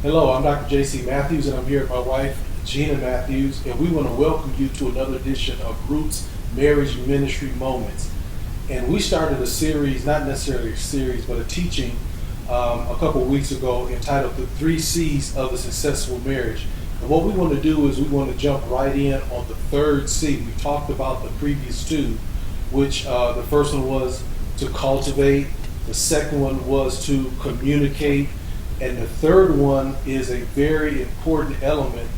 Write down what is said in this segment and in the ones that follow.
Hello, I'm Dr. J.C. Matthews, and I'm here with my wife, Gina Matthews, and we want to welcome you to another edition of Roots Marriage Ministry Moments. And we started a series, not necessarily a series, but a teaching a couple of weeks ago entitled The 3 C's of a Successful Marriage. And what we want to do is we want to jump right in on the third C. We talked about the previous two, which the first one was to cultivate, the second one was to communicate, and the third one is a very important element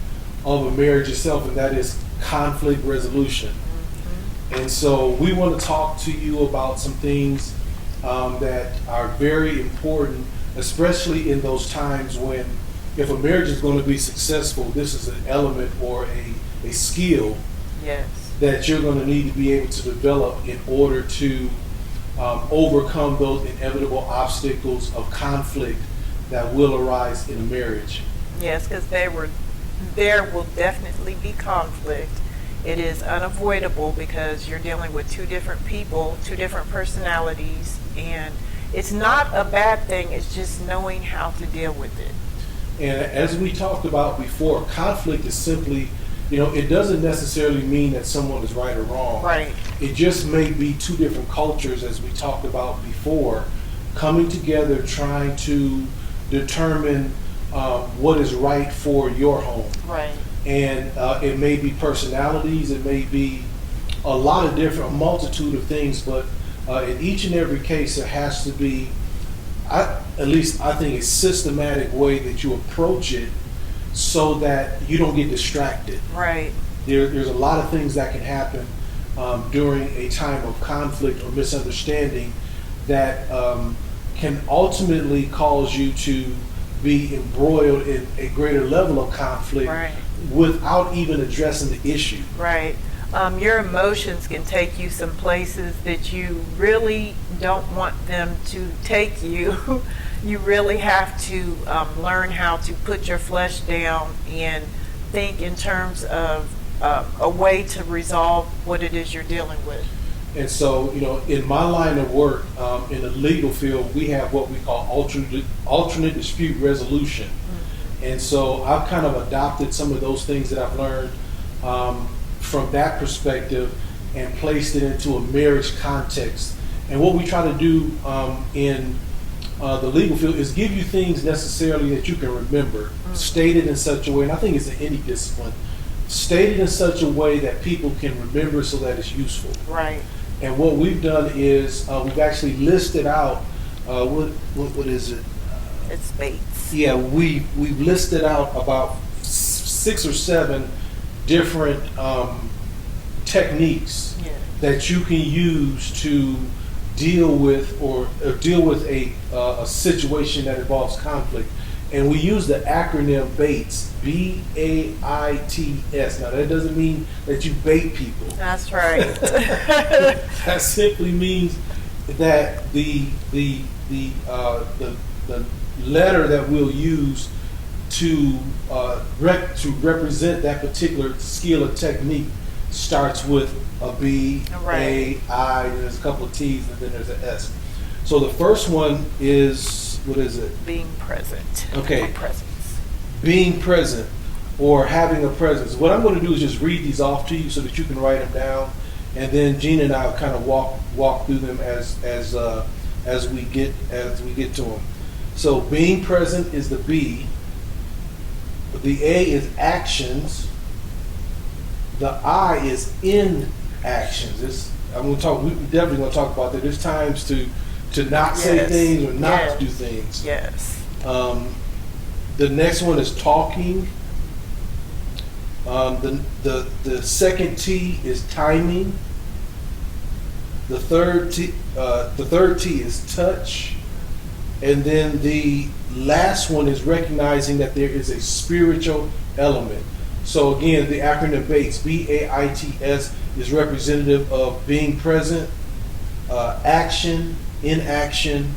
of a marriage itself, and that is conflict resolution. Mm-hmm. And so we want to talk to you about some things that are very important, especially in those times when, if a marriage is going to be successful, this is an element or a skill that you're going to need to be able to develop in order to overcome those inevitable obstacles of conflict that will arise in a marriage. Yes, because there will definitely be conflict. It is unavoidable because you're dealing with two different people, two different personalities, and it's not a bad thing. It's just knowing how to deal with it. And as we talked about before, conflict is simply, it doesn't necessarily mean that someone is right or wrong. Right. It just may be two different cultures, as we talked about before, coming together, trying to determine what is right for your home. Right. And it may be personalities, it may be a multitude of things, but in each and every case there has to be, at least I think, a systematic way that you approach it so that you don't get distracted. Right. There's a lot of things that can happen during a time of conflict or misunderstanding that can ultimately cause you to be embroiled in a greater level of conflict. Right. Without even addressing the issue. Right. Your emotions can take you some places that you really don't want them to take you. You really have to learn how to put your flesh down and think in terms of a way to resolve what it is you're dealing with. And so, in my line of work, in the legal field, we have what we call alternate dispute resolution. Mm-hmm. And so I've kind of adopted some of those things that I've learned from that perspective and placed it into a marriage context. And what we try to do in the legal field is give you things necessarily that you can remember, mm-hmm. stated in such a way, and I think it's in any discipline, stated in such a way that people can remember so that it's useful. Right. And what we've done is we've actually listed out what is it? It's Bates. Yeah, we've listed out about 6 or 7 different techniques that you can use to deal with or deal with a situation that involves conflict. And we use the acronym BAITS, B-A-I-T-S. Now that doesn't mean that you bait people. That's right. That simply means that the letter that we'll use to represent that particular skill or technique starts with a B, right. A, I, and there's a couple of T's, and then there's an S. So the first one is, what is it? Being present. Okay. Presence. Being present or having a presence. What I'm going to do is just read these off to you so that you can write them down, and then Gina and I will kind of walk through them as we get to them. So being present is the B. The A is actions. The I is in actions. We're definitely going to talk about that. There's times to not say things or not to do things. Yes. The next one is talking. The second T is timing. The third T is touch. And then the last one is recognizing that there is a spiritual element. So again, the acronym BAITS, B-A-I-T-S, is representative of being present, action, inaction,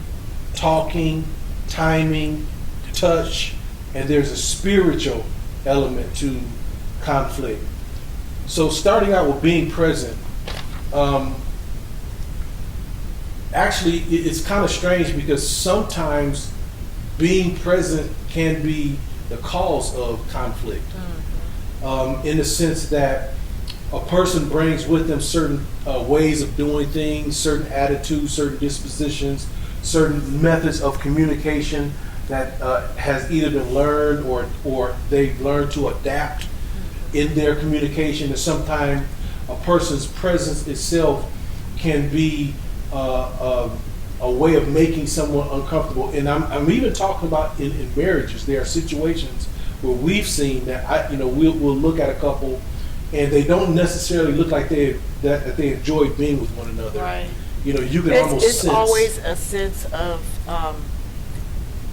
talking, timing, touch, and there's a spiritual element to conflict. So starting out with being present, actually it's kind of strange because sometimes being present can be the cause of conflict. In the sense that a person brings with them certain ways of doing things, certain attitudes, certain dispositions, certain methods of communication that has either been learned or they've learned to adapt in their communication. And sometimes a person's presence itself can be a way of making someone uncomfortable. And I'm even talking about in marriages. There are situations where we've seen that we'll look at a couple and they don't necessarily look like they enjoy being with one another. Right. You can almost sense. It's always a sense of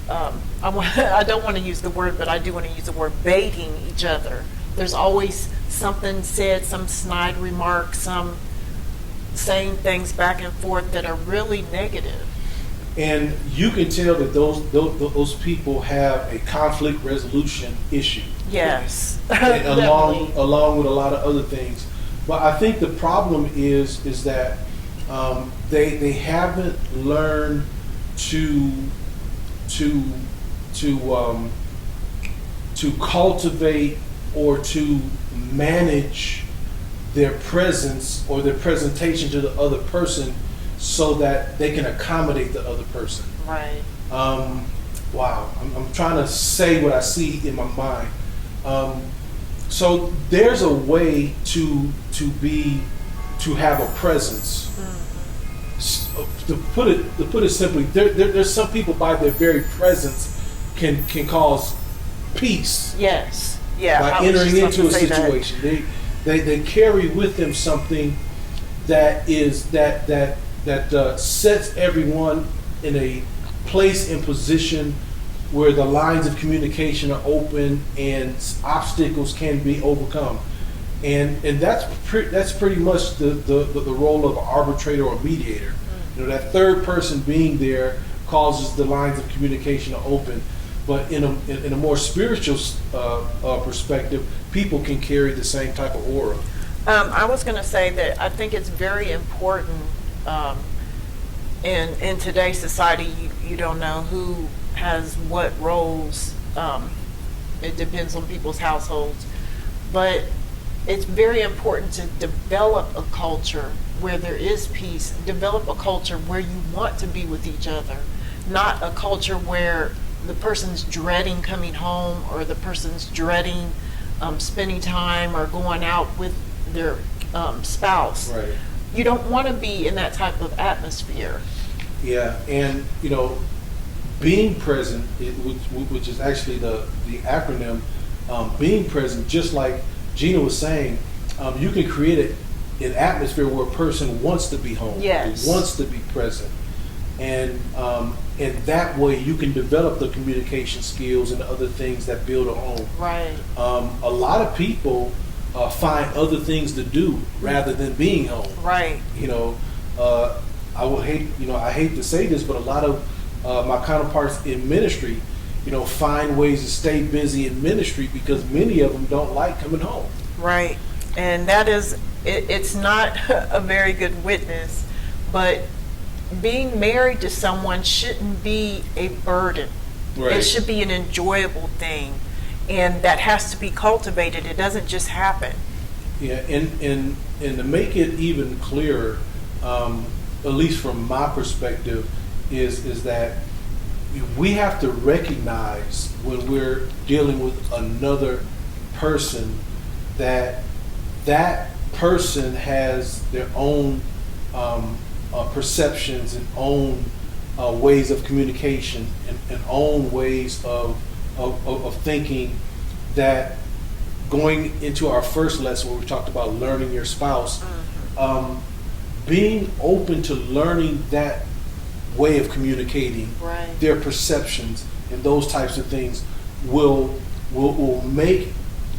I don't want to use the word, but I do want to use the word baiting each other. There's always something said, some snide remark, some saying things back and forth that are really negative. And you can tell that those people have a conflict resolution issue. Yes. And along with a lot of other things. But I think the problem is that they haven't learned to cultivate or to manage their presence or their presentation to the other person so that they can accommodate the other person. Right. Wow. I'm trying to say what I see in my mind. So there's a way to have a presence. To put it simply, there's some people by their very presence can cause peace. Yes. Yeah. By entering into a situation, they carry with them something that sets everyone in a place and position where the lines of communication are open and obstacles can be overcome. And that's pretty much the role of an arbitrator or mediator. That third person being there causes the lines of communication to open. But in a more spiritual perspective, people can carry the same type of aura. I was going to say that I think it's very important in today's society. You don't know who has what roles. It depends on people's households, but it's very important to develop a culture where there is peace. Develop a culture where you want to be with each other, not a culture where the person's dreading coming home or the person's dreading spending time or going out with their spouse. Right. You don't want to be in that type of atmosphere. Yeah, and being present, which is actually the acronym, being present, just like Gina was saying, you can create an atmosphere where a person wants to be home, yes, wants to be present, and that way you can develop the communication skills and other things that build a home. Right. A lot of people find other things to do rather than being home. Right. I hate to say this, but a lot of my counterparts in ministry, find ways to stay busy in ministry because many of them don't like coming home. Right. And that is, it's not a very good witness, but being married to someone shouldn't be a burden. Right. It should be an enjoyable thing, and that has to be cultivated. It doesn't just happen. Yeah, and to make it even clearer, at least from my perspective, is that we have to recognize when we're dealing with another person that person has their own perceptions and own ways of communication and own ways of thinking, that going into our first lesson where we talked about learning your spouse, being open to learning that way of communicating, right, their perceptions and those types of things will make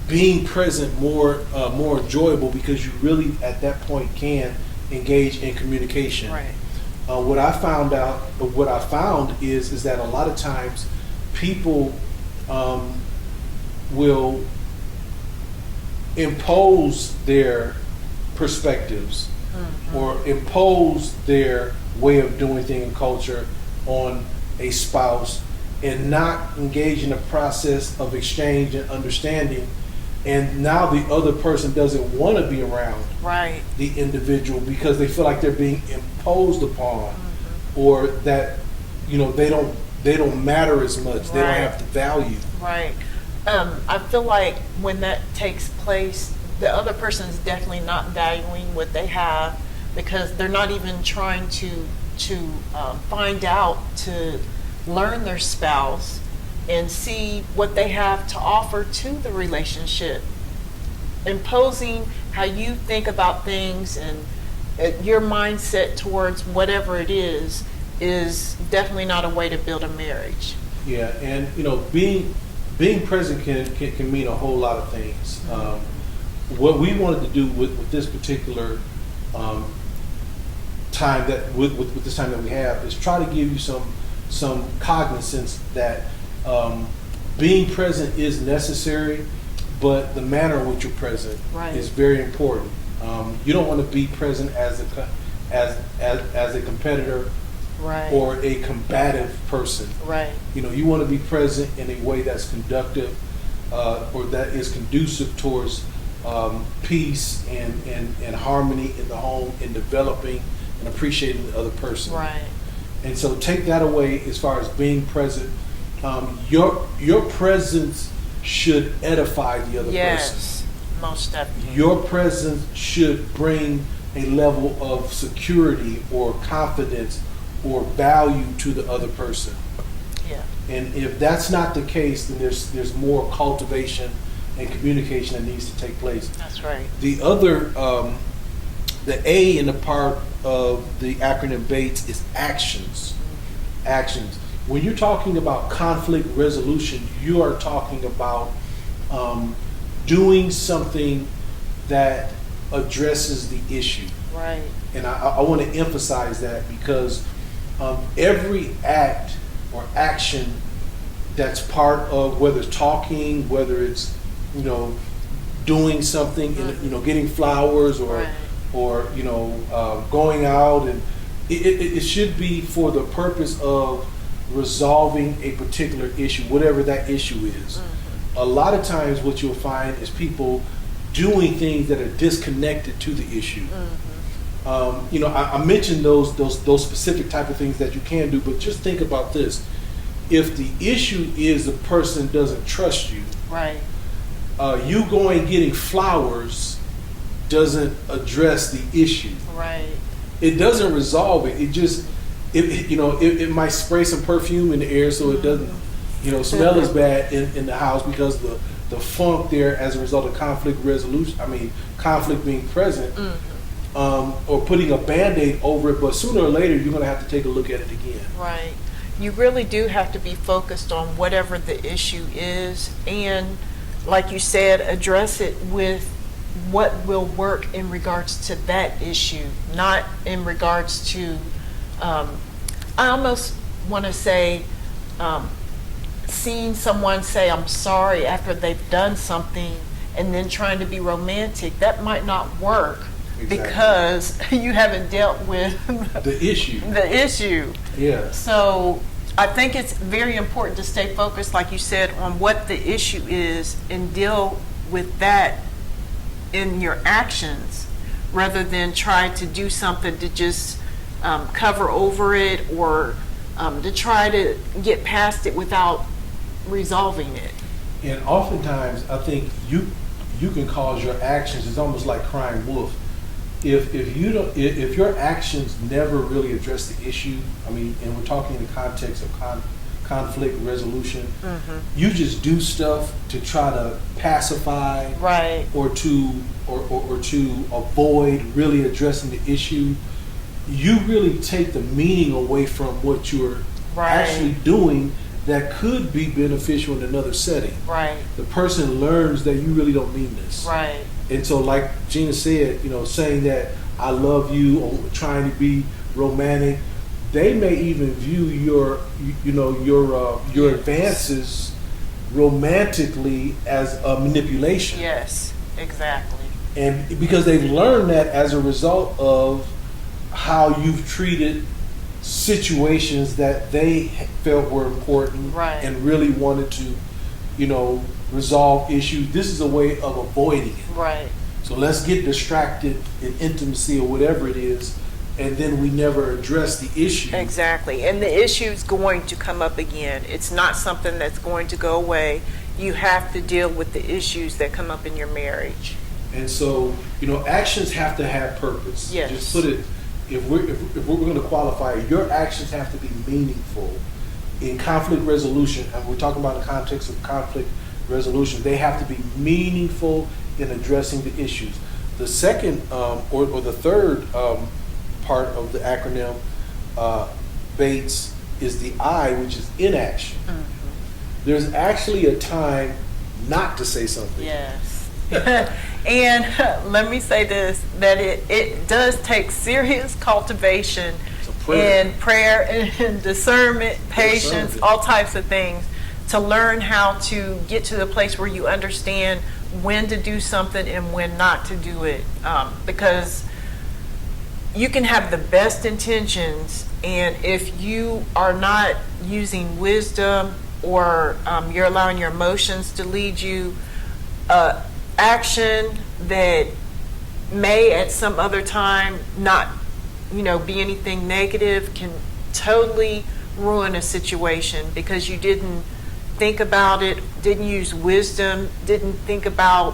being present more enjoyable, because you really at that point can engage in communication. Right. What I found is that a lot of times people will impose their perspectives or impose their way of doing things in culture on a spouse, and not engage in a process of exchange and understanding, and now the other person doesn't want to be around Right. the individual because they feel like they're being imposed upon, or that they don't matter as much. They don't Right. have the value. Right. I feel like when that takes place, the other person is definitely not valuing what they have, because they're not even trying to find out, to learn their spouse and see what they have to offer to the relationship. Imposing how you think about things and your mindset towards whatever it is definitely not a way to build a marriage. Yeah, and being present can mean a whole lot of things. What we wanted to do with this particular time with this time that we have is try to give you some cognizance that being present is necessary, but the manner in which you're present Right. is very important. You don't want to be present as a competitor Right. or a combative person. Right. You want to be present in a way that's conductive, or that is conducive towards peace and harmony in the home, and developing and appreciating the other person. Right. And so take that away as far as being present. Your presence should edify the other person. Yes, most definitely. Your presence should bring a level of security or confidence or value to the other person. Yeah. And if that's not the case, then there's more cultivation and communication that needs to take place. That's right. The other, the A in the part of the acronym BATES is actions. Actions. When you're talking about conflict resolution, you are talking about doing something that addresses the issue. Right. And I want to emphasize that, because every act or action that's part of, whether it's talking, whether it's doing something, getting flowers, or Right. or going out, and it should be for the purpose of resolving a particular issue, whatever that issue is. A lot of times what you'll find is people doing things that are disconnected to the issue. I mentioned those specific type of things that you can do, but just think about this. If the issue is the person doesn't trust you, Right. you going getting flowers doesn't address the issue. Right. It doesn't resolve it. It just it might spray some perfume in the air so it doesn't smell as bad in the house, because the funk there as a result of conflict resolution. Conflict being present. Or putting a Band-Aid over it, but sooner or later you're going to have to take a look at it again. Right. You really do have to be focused on whatever the issue is, and like you said, address it with what will work in regards to that issue, not in regards to, I almost want to say, seeing someone say I'm sorry after they've done something and then trying to be romantic. That might not work. Exactly. Because you haven't dealt with the issue. The issue. Yeah. So I think it's very important to stay focused, like you said, on what the issue is and deal with that in your actions, rather than try to do something to just cover over it, or to try to get past it without resolving it. And oftentimes, I think you can cause your actions. It's almost like crying wolf. If your actions never really address the issue, and we're talking in the context of conflict resolution, you just do stuff to try to pacify, Right. or to avoid really addressing the issue. You really take the meaning away from what you're Right. actually doing that could be beneficial in another setting. Right. The person learns that you really don't mean this. Right. And so, like Gina said, saying that I love you, or trying to be romantic, they may even view your advances romantically as a manipulation. Yes, exactly. And because they've learned that as a result of how you've treated situations that they felt were important Right. and really wanted to, resolve issues. This is a way of avoiding it. Right. So let's get distracted in intimacy or whatever it is, and then we never address the issue. Exactly. And the issue's going to come up again. It's not something that's going to go away. You have to deal with the issues that come up in your marriage. And so, actions have to have purpose. Yes. Just put it, if we're going to qualify it, your actions have to be meaningful. In conflict resolution, and we're talking about the context of conflict resolution, they have to be meaningful in addressing the issues. The second, or the third part of the acronym, Bates, is the I, which is inaction. Mm-hmm. There's actually a time not to say something. Yes. And let me say this, that it does take serious cultivation and prayer and discernment, patience, all types of things, to learn how to get to the place where you understand when to do something and when not to do it. Because you can have the best intentions, and if you are not using wisdom, or you're allowing your emotions to lead you, action that may at some other time not be anything negative can totally ruin a situation, because you didn't think about it, didn't use wisdom, didn't think about,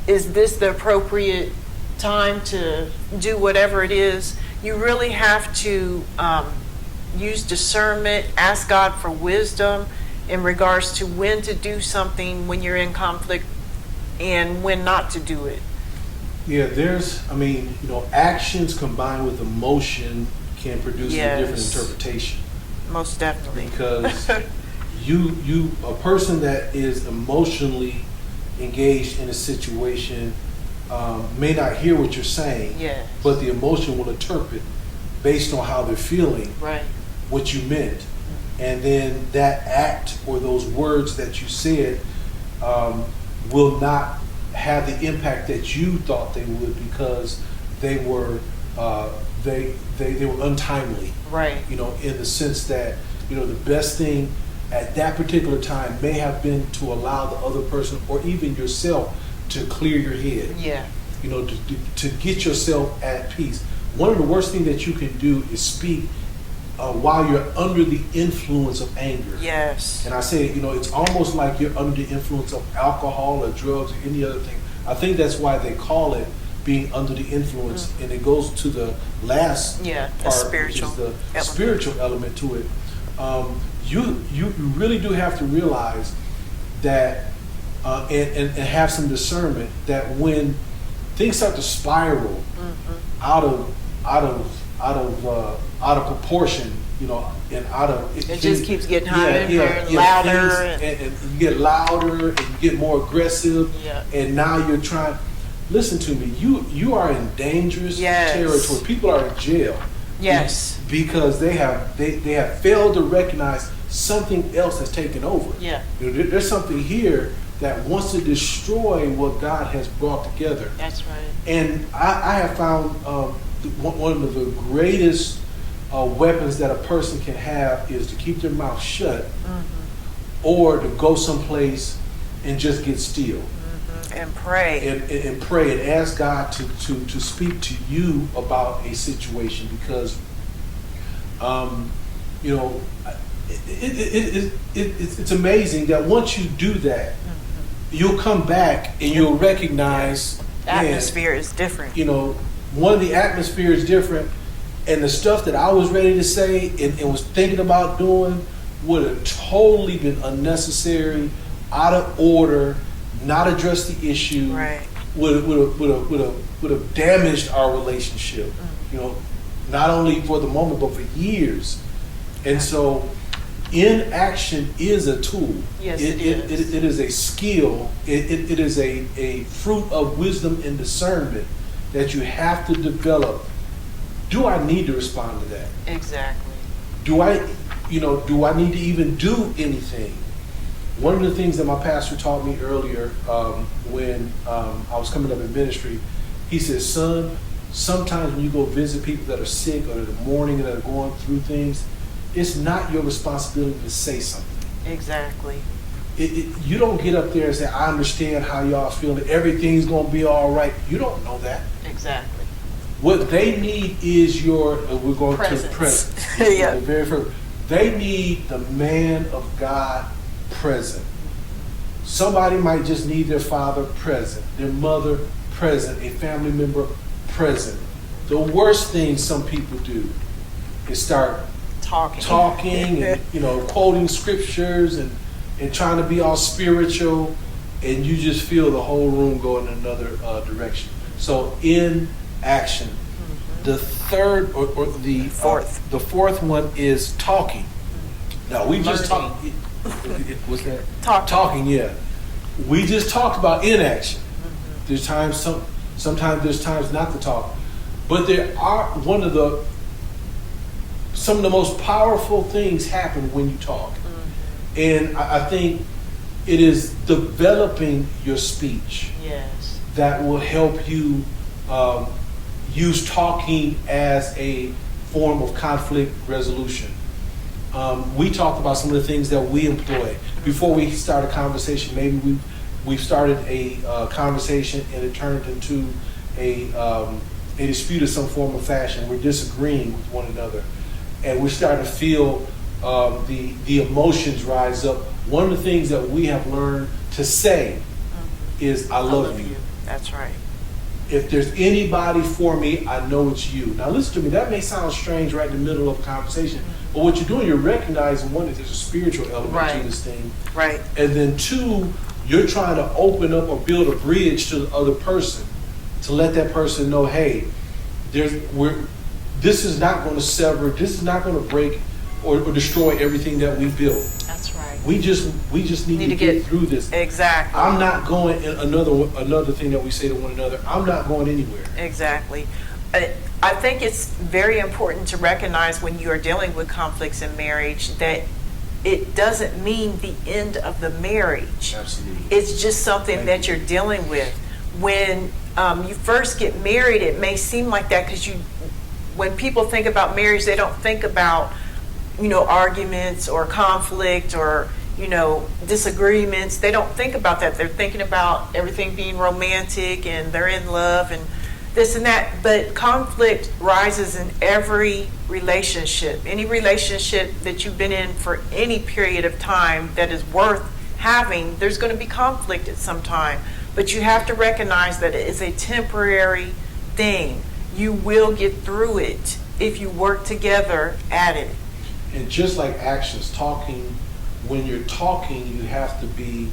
is this the appropriate time to do whatever it is. You really have to use discernment, ask God for wisdom in regards to when to do something when you're in conflict and when not to do it. Yeah, actions combined with emotion can produce a different interpretation. Most definitely. Because a person that is emotionally engaged in a situation may not hear what you're saying, but the emotion will interpret based on how they're feeling what you meant. And then that act or those words that you said will not have the impact that you thought they would, because they were they were untimely. In the sense that the best thing at that particular time may have been to allow the other person or even yourself to clear your head. To get yourself at peace. One of the worst things that you can do is speak while you're under the influence of anger. And I say, it's almost like you're under the influence of alcohol or drugs or any other thing. I think that's why they call it being under the influence, and it goes to the last part, which is the spiritual element to it. You really do have to realize that and have some discernment that when things start to spiral out of proportion, and it just keeps getting higher and louder, and you get louder and you get more aggressive, and now you're trying. Listen to me. You are in dangerous territory. People are in jail. Because they have failed to recognize something else has taken over. There's something here that wants to destroy what God has brought together. That's right. And I have found one of the greatest weapons that a person can have is to keep their mouth shut, or to go someplace and just get still. And pray. And pray and ask God to speak to you about a situation, because it's amazing that once you do that, you'll come back and you'll recognize the atmosphere is different. One of the atmosphere is different, and the stuff that I was ready to say and was thinking about doing would have totally been unnecessary, out of order, not address the issue, would have damaged our relationship, not only for the moment but for years. And so inaction is a tool. It is. It is a skill. It is a fruit of wisdom and discernment that you have to develop. Do I need to respond to that? Exactly. Do I need to even do anything? One of the things that my pastor taught me earlier when I was coming up in ministry, he said, son, sometimes when you go visit people that are sick or that are mourning or that are going through things, it's not your responsibility to say something. Exactly. You don't get up there and say, I understand how y'all feeling. Everything's going to be all right. You don't know that. Exactly. What they need is we're going Presence. to presence. Yeah. The very first. They need the man of God present. Somebody might just need their father present, their mother present, a family member present. The worst thing some people do is start talking and quoting scriptures and trying to be all spiritual, and you just feel the whole room go in another direction. So in action. Mm-hmm. The third or the fourth. The fourth one is talking. Now we just talked. What's that? Talking. Yeah. We just talked about inaction. Mm-hmm. There's times sometimes there's times not to talk, but there are some of the most powerful things happen when you talk. Mm-hmm. And I think it is developing your speech. Yes. That will help you use talking as a form of conflict resolution. We talked about some of the things that we employ. Before we start a conversation, maybe we've started a conversation and it turned into a dispute of some form or fashion. We're disagreeing with one another, and we're starting to feel the emotions rise up. One of the things that we have learned to say is, I love you. That's right. If there's anybody for me, I know it's you. Now listen to me, that may sound strange right in the middle of a conversation, but what you're doing, you're recognizing, one, that there's a spiritual element to this thing. Right. And then two, you're trying to open up or build a bridge to the other person to let that person know, hey, this is not going to sever, this is not going to break or destroy everything that we built. That's right. We just need to get through this. Exactly. I'm not going, another thing that we say to one another, I'm not going anywhere. Exactly. I think it's very important to recognize when you are dealing with conflicts in marriage that it doesn't mean the end of the marriage. Absolutely. It's just something that you're dealing with. When you first get married, it may seem like that because when people think about marriage, they don't think about arguments or conflict or, disagreements. They don't think about that. They're thinking about everything being romantic and they're in love and this and that. But conflict rises in every relationship. Any relationship that you've been in for any period of time that is worth having, there's going to be conflict at some time. But you have to recognize that it is a temporary thing. You will get through it if you work together at it. And just like actions, when you're talking, you have to be,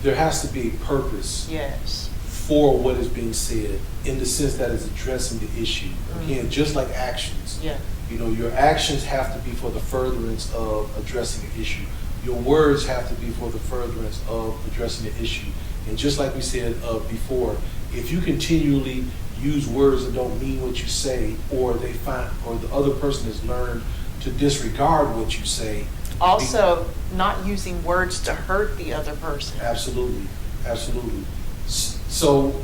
there has to be a purpose. Yes. For what is being said, in the sense that it's addressing the issue. Again, just like actions. Yeah. Your actions have to be for the furtherance of addressing the issue. Your words have to be for the furtherance of addressing the issue. And just like we said before, if you continually use words that don't mean what you say, or the other person has learned to disregard what you say. Also, not using words to hurt the other person. Absolutely. So,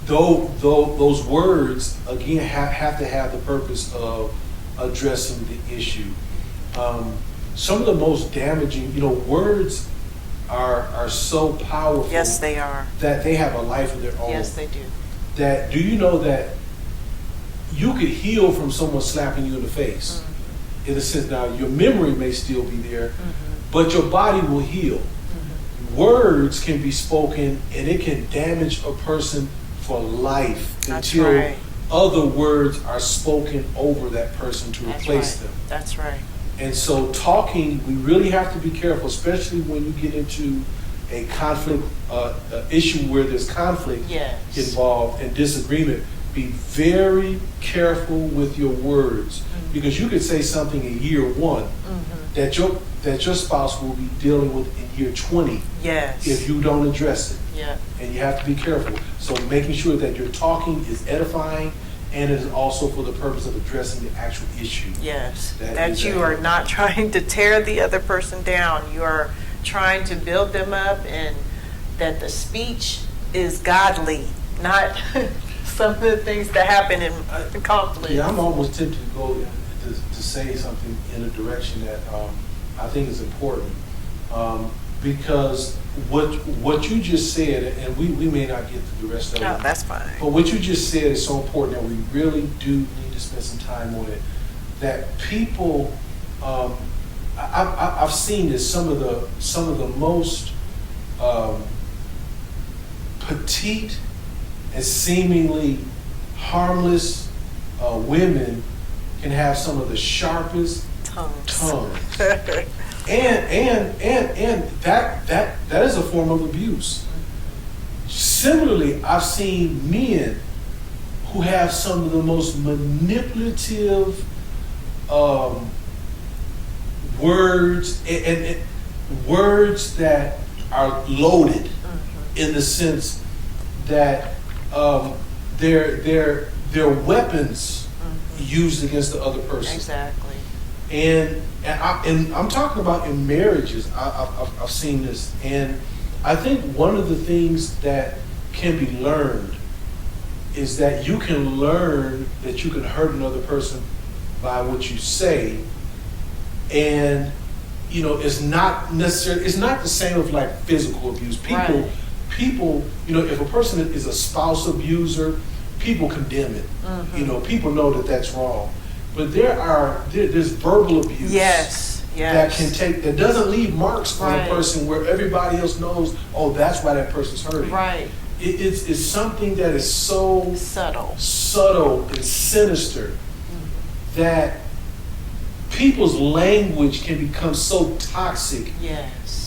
those words, again, have to have the purpose of addressing the issue. Some of the most damaging, words are so powerful. Yes, they are. That they have a life of their own. Yes, they do. Do you know that you could heal from someone slapping you in the face? Mm-hmm. In the sense, now your memory may still be there, but your body will heal. Mm-hmm. Words can be spoken and it can damage a person for life. That's until right. Other words are spoken over that person to replace them. That's right. And so talking, we really have to be careful, especially when you get into a conflict issue where there's conflict involved and disagreement. Be very careful with your words, because you could say something in year 1 that your spouse will be dealing with in year 20 if you don't address it. Yeah. And you have to be careful. So making sure that your talking is edifying and it is also for the purpose of addressing the actual issue. Yes. That you are not trying to tear the other person down. You are trying to build them up, and that the speech is godly, not some of the things that happen in conflict. Yeah, I'm almost tempted to go to say something in a direction that I think is important, because what you just said, and we may not get to the rest of Oh, it. that's fine. But what you just said is so important that we really do need to spend some time on it. That people, I've seen this. Some of the most petite and seemingly harmless women can have some of the sharpest tongues. and that is a form of abuse. Similarly, I've seen men who have some of the most manipulative words and words that are loaded in the sense that they're weapons used against the other person. Exactly. And I'm talking about in marriages. I've seen this, and I think one of the things that can be learned is that you can learn that you can hurt another person by what you say, and it's not necessarily, it's not the same of like physical abuse. People, if a person is a spouse abuser, people condemn it. People know that that's wrong. But there's verbal abuse. Yes. That doesn't leave marks on a person where everybody else knows, oh, that's why that person's hurting. Right. It's something that is so subtle and sinister that people's language can become so toxic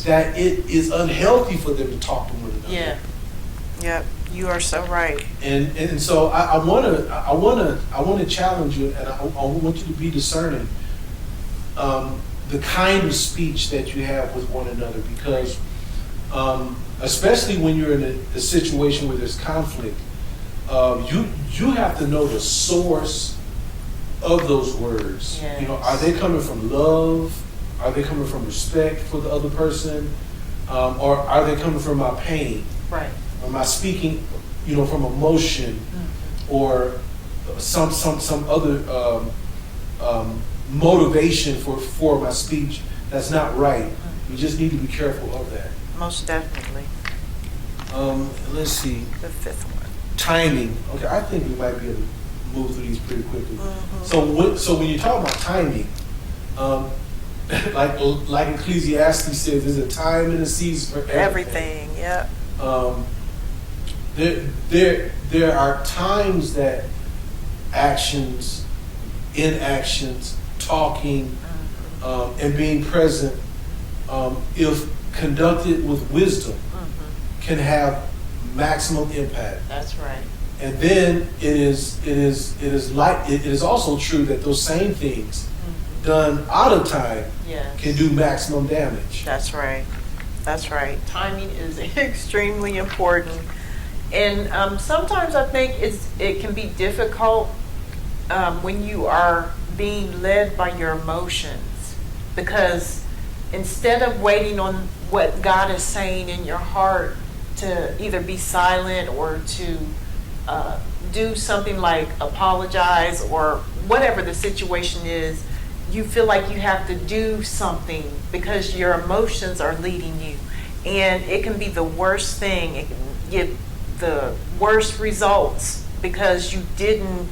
that it is unhealthy for them to talk to one another. Yeah. Yep. You are so right. And so I want to challenge you, and I want you to be discerning the kind of speech that you have with one another, because especially when you're in a situation where there's conflict, you have to know the source of those words. Yes. Are they coming from love? Are they coming from respect for the other person? Or are they coming from my pain? Right. Am I speaking, from emotion or some other motivation for my speech that's not right? You just need to be careful of that. Most definitely. Let's see. The fifth one. Timing. Okay, I think we might be able to move through these pretty quickly. So when you talk about timing, like Ecclesiastes says, there's a time and a season for everything. Yeah. There are times that actions, inactions, talking, and being present, if conducted with wisdom, can have maximum impact. That's right. And then it is also true that those same things done out of time can do maximum damage. That's right. That's right. Timing is extremely important. And sometimes I think it can be difficult when you are being led by your emotions, because instead of waiting on what God is saying in your heart to either be silent or to do something like apologize or whatever the situation is, you feel like you have to do something because your emotions are leading you. And it can be the worst thing. It can give the worst results because you didn't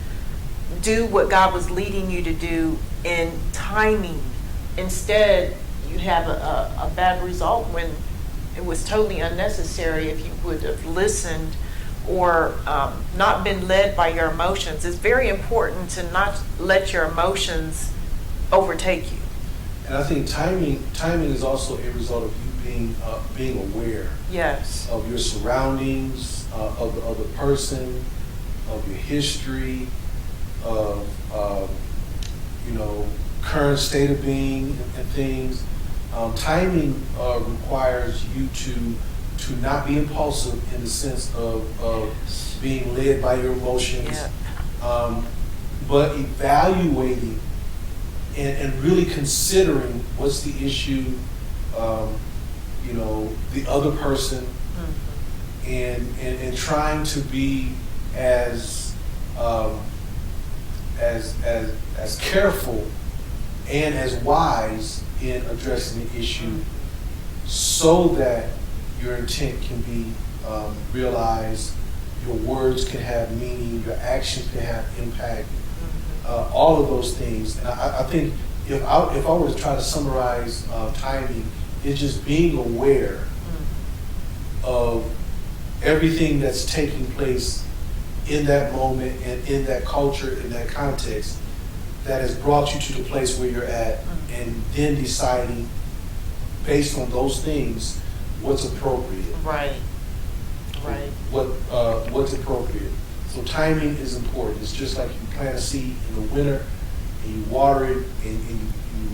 do what God was leading you to do in timing. Instead, you have a bad result when it was totally unnecessary. If you would have listened or not been led by your emotions. It's very important to not let your emotions overtake you. And I think timing is also a result of you being aware. Yes. Of your surroundings, of the other person, of your history, of current state of being and things. Timing requires you to not be impulsive in the sense of being led by your emotions, but evaluating and really considering what's the issue, the other person, and trying to be as um, as careful and as wise in addressing the issue, so that your intent can be realized, your words can have meaning, your actions can have impact, all of those things. And I think if I were to try to summarize timing, it's just being aware of everything that's taking place in that moment and in that culture, in that context, that has brought you to the place where you're at, and then deciding based on those things what's appropriate. Right. What's appropriate. So timing is important. It's just like you plant a seed in the winter and you water it and you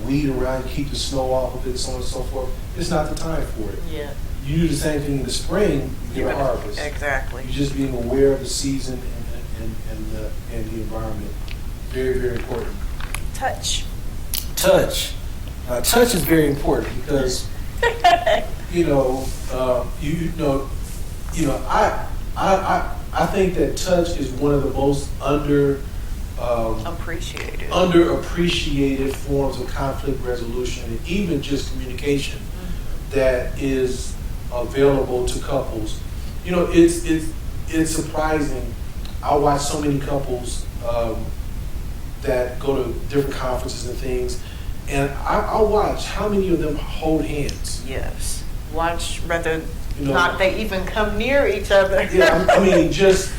weed around, keep the snow off of it, so on and so forth. It's not the time for it. Yeah. You do the same thing in the spring, you get a harvest. Exactly. You're just being aware of the season and the environment. Very, very important. Touch. Touch. Touch is very important because I think that touch is one of the most underappreciated forms of conflict resolution and even just communication that is available to couples. It's surprising. I watch so many couples that go to different conferences and things, and I'll watch how many of them hold hands. Yes. Watch rather not they even come near each other. Yeah, I mean, just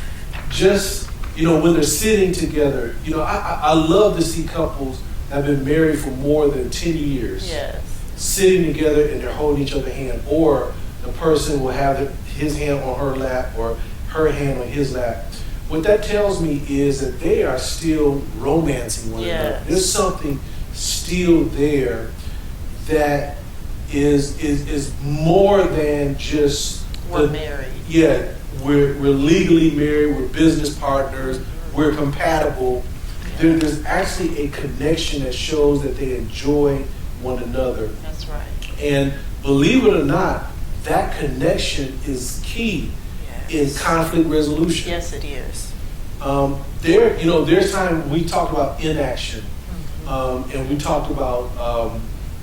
when they're sitting together, I love to see couples that have been married for more than 10 years. Yes. Sitting together and they're holding each other's hand, or the person will have his hand on her lap or her hand on his lap. What that tells me is that they are still romancing one another. There's something still there that is more than just we're married. Yeah, we're legally married. We're business partners. We're compatible. There's actually a connection that shows that they enjoy one another. That's right. And believe it or not, that connection is key in conflict resolution. Yes, it is. There's time we talked about inaction, and we talked about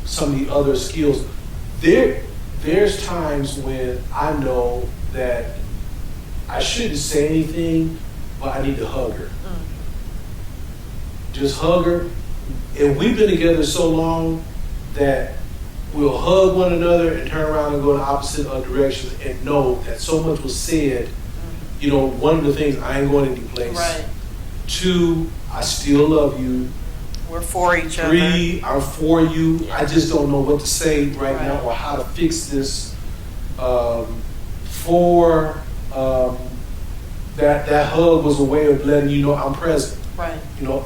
some of the other skills. There's times when I know that I shouldn't say anything, but I need to hug her. Just hug her. And we've been together so long that we'll hug one another and turn around and go in opposite directions and know that so much was said. One of the things, I ain't going any place. Right. 2, I still love you. We're for each other. 3, I'm for you. Yeah. I just don't know what to say right now or how to fix this. 4, that hug was a way of letting you know I'm present. Right.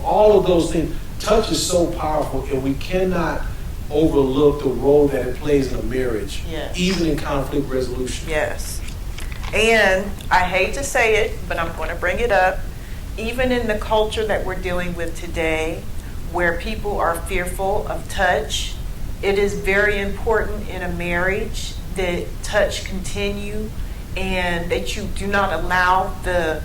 All of those things. Touch is so powerful, and we cannot overlook the role that it plays in a marriage, even in conflict resolution. Yes. And I hate to say it, but I'm going to bring it up. Even in the culture that we're dealing with today, where people are fearful of touch, it is very important in a marriage that touch continue and that you do not allow the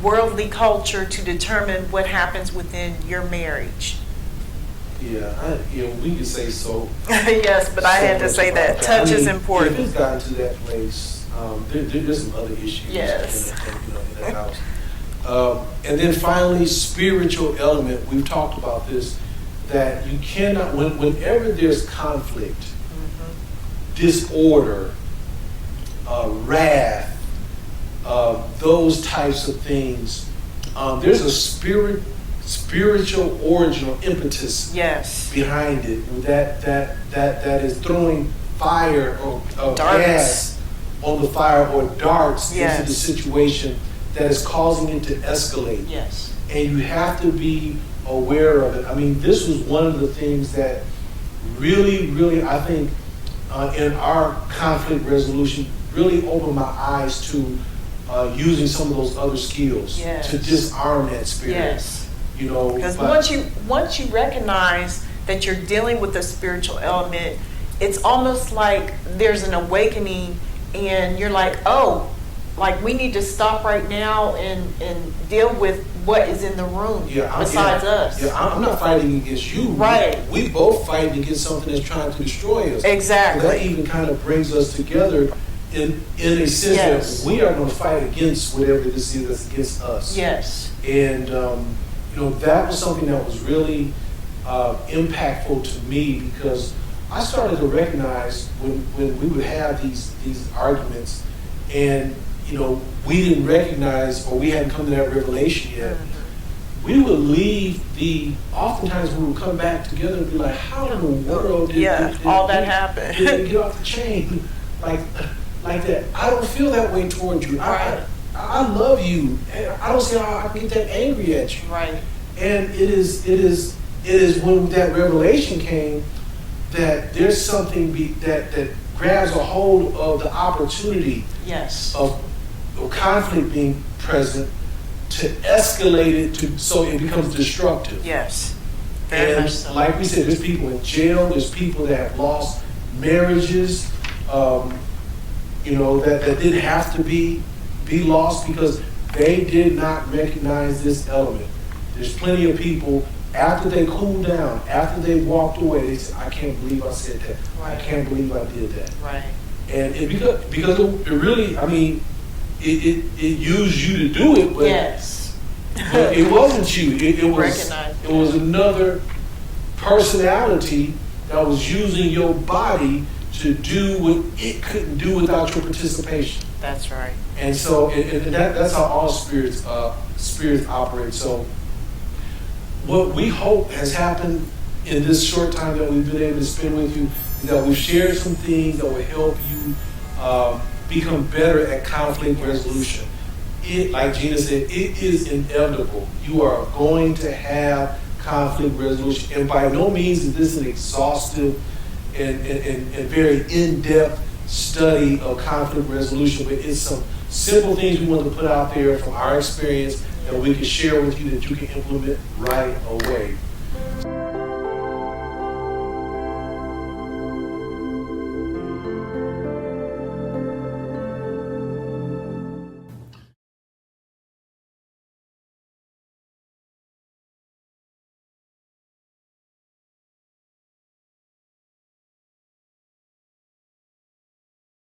worldly culture to determine what happens within your marriage. Yeah, we could say so. Yes, but I had to say that. Touch is important. If it's gotten to that place, there's some other issues in that house. And then finally, spiritual element. We've talked about this, that you cannot, whenever there's conflict, disorder, wrath, those types of things, there's a spiritual origin or impetus behind it that is throwing fire or gas on the fire or darts into the situation that is causing it to escalate. Yes. And you have to be aware of it. I mean, this was one of the things that really, really, I think, in our conflict resolution, really opened my eyes to using some of those other skills to disarm that spirit. Yes. Because once you recognize that you're dealing with a spiritual element, it's almost like there's an awakening, and you're like, oh, like we need to stop right now and deal with what is in the room Yeah, besides us. Yeah, I'm not fighting against you. Right. We both fighting against something that's trying to destroy us. Exactly. So that even kind of brings us together in a sense Yes. that we are going to fight against whatever this is that's against us. Yes. And that was something that was really impactful to me, because I started to recognize when we would have these arguments, and we didn't recognize, or we hadn't come to that revelation yet. Mm-hmm. We would leave oftentimes we would come back together and be like, how in the world did all that happened? Did it get off the chain? Like that. I don't feel that way towards you. Right. I love you. I don't see how I can get that angry at you. Right. And it is when that revelation came that there's something that grabs a hold of the opportunity Yes. of conflict being present to escalate it so it becomes destructive. Yes. Very And much so. like we said, there's people in jail, there's people that have lost marriages, that didn't have to be lost because they did not recognize this element. There's plenty of people, after they cooled down, after they walked away, they said, I can't believe I said that. Right. I can't believe I did that. Right. And because it really, it used you to do it, but Yes. but it wasn't you. Recognize It was another personality that was using your body to do what it couldn't do without your participation. That's right. And so that's how all spirits operate. So what we hope has happened in this short time that we've been able to spend with you is that we've shared some things that will help you become better at conflict resolution. Like Gina said, it is inevitable. You are going to have conflict resolution. And by no means is this an exhaustive and very in-depth study of conflict resolution, but it's some simple things we want to put out there from our experience that we can share with you that you can implement right away.